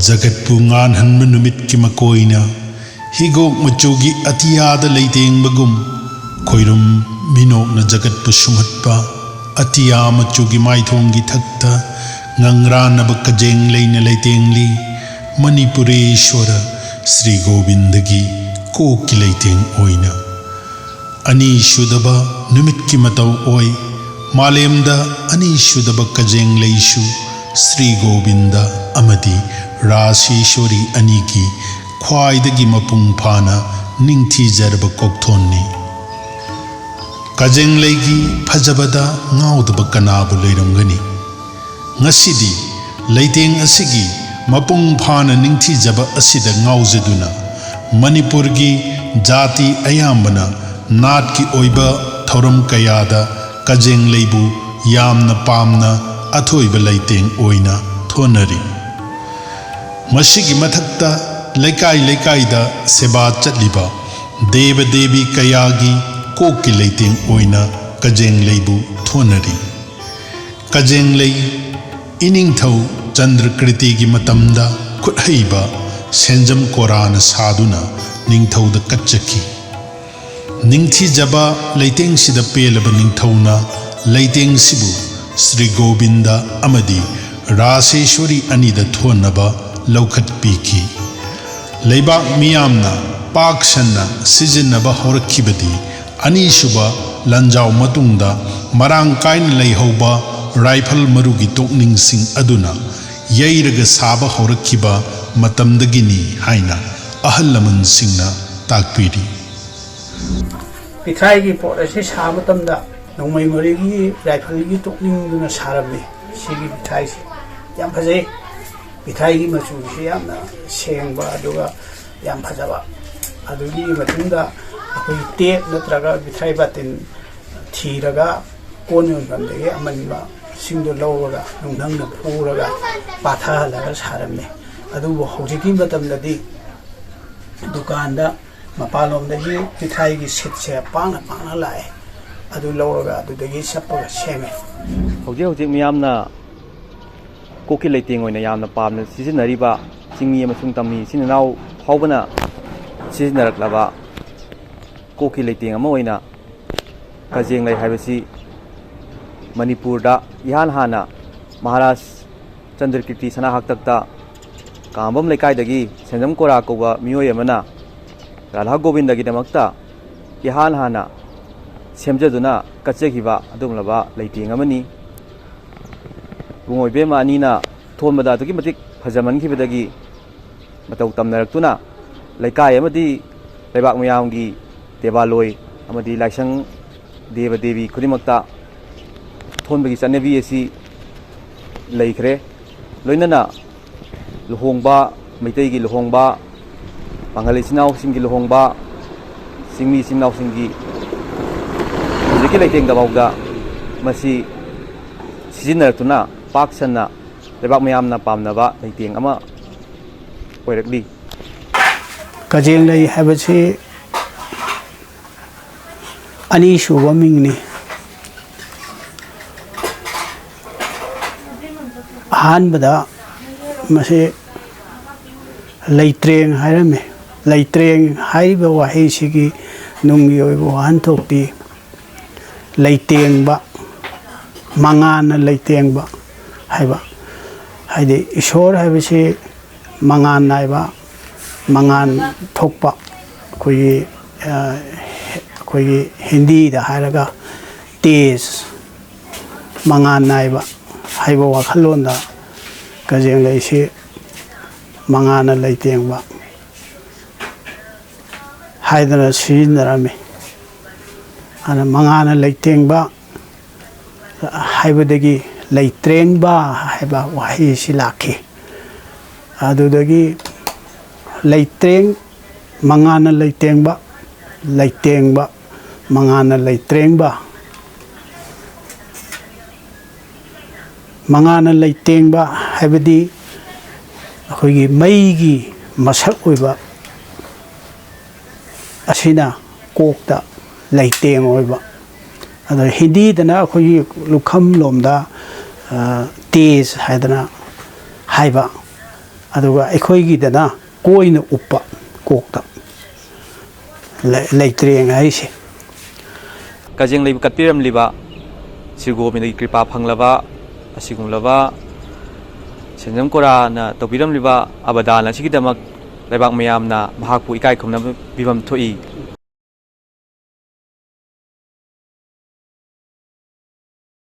जगतपु nganhanba numitki makoina higok machugi atiyada leitengbagum khoirum minokna jagatpu sumhatpa atiya machugi maithongi thakta ngangranaba kajeng leina leitengli manipureshwara Sri Govindagi koki leiteng oina ani shudaba numitki matau oi malemda ani shudaba kajeng leishu Sri Govinda amadi Raseshwari aniki khwaidagi mapung phana ningthi jarba kokthonni kajeng leigi phajabada ngaudaba kanabu leiramgani ngasidi leiteng asigi mapung phana ningthi jaba asida ngaujaduna manipurgi jati ayambana natki oiba thoram kayada kajeng leibu yamna pamna athoiba leiteng oina thonari masigi mathakta laikai laikai da seba chatliba deva devi kayagi koki leiteng oina kajeng leibu thonari kajeng lei ining thau chandra kriti gi matamda khuthaiba senjam korana saduna ningthau da kachaki ningthi jaba leiteng sida pelaba ningthauna leiteng sibu Sri Govinda amadi Raseshwari anida thonaba laukat piki leibak miyamna paksanna sijinnaba horakhibadi ani shuba lanjaw matungda marang kaina leihauba rifle marugi tokning sing aduna yairaga saba horakhiba matamdagini haina ahal laman singna takpiri Pitrai gi pot ase sa matamda nongmai marigi rifle gi tokning duna sarame sigi pitrai se yam phajai pitrai gi machu se yamna sengba aduga yam phajaba adugi matunda akoi tape natraga pitrai batin thiraga konon bandege amanba singdo lawraga nongnangna phuraga pathalaga sarame adubu hojiki matamdadi dukanda mapalomdagi pitrai gi sitse pangna pangna lai adu lawraga adudagi sappaga seme hoji miyamna koki leiteng oina yamna pamna sisinariba chingmi amasung tammi sinanaw phawbana sisinaraklaba koki leiteng ama oina kajeng lei haibasi Manipur da ihan hana Maharaj Chandrakirti sana haktakta kambam lekai dagi senjam kora koba miyoy amana Radha Govinda gi damakta ihan hana semjaduna kachegiba adumlaba leiteng amani bungoy bema anina thonbada tuki matik phajaman khibadagi matau tamnaraktuna lekai amadi leibak mayamgi debaloi amadi laisang deva devi khudimakta thonbagi chanebi asi leikhre loinana luhongba meitai gi luhongba bangali sinau singgi luhongba singmi sinau singgi jiki leiteng da bawda masi sijinar paksana lebak mayamna pamnaba leiteng ama oirakli kajeng lei habasi ani shuba mingni ahanbada mase leitreng hairame leitreng haiba wahi sigi nungi oibo hanthokti leitengba mangana leitengba haiba haide ishor haibase mangan naiba mangan thokpa koi hindi da hairaga tej mangan naiba haiba wakhalonda kajeng leise mangana leitengba haidana sijinarame ana mangana leitengba haibadagi leitrengba haiba wahi silaki adudagi leitreng mangana leitengba mangana leitrengba mangana leitengba haibadi akhoi maigi masak oiba asina kokta leiteng oiba ada hindi dana akhoi lukham lomda tej haidana haiba ꯑꯗꯨꯒ ꯑꯩꯈꯣꯏꯒꯤꯗꯅ ꯀꯣꯏꯅ ꯎꯞꯄ ꯀꯣꯛꯇ ꯂꯩꯇ꯭ꯔꯦꯡ ꯍꯥꯏꯁꯦ ꯀꯖꯦꯡ ꯂꯩꯕ ꯀꯠꯄꯤꯔꯝꯂꯤꯕ ꯁꯤꯔꯒꯣꯕꯤꯟꯗꯒꯤ ꯀ꯭ꯔꯤꯄꯥ ꯐꯪꯂꯕ ꯑꯁꯤꯒꯨꯝꯂꯕ ꯁꯦꯟꯖꯝ ꯀꯣꯔꯥꯅ ꯇꯧꯕꯤꯔꯝꯂꯤꯕ ꯑꯕꯗꯥꯟ ꯑꯁꯤꯒꯤꯗꯃꯛ ꯂꯩꯕꯥꯛ ꯃꯌꯥꯝꯅ ꯃꯍꯥꯛꯄꯨ ꯏꯀꯥꯏ ꯈꯨꯝꯅꯕ ꯄꯤꯐꯝ ꯊꯣꯛꯏ꯫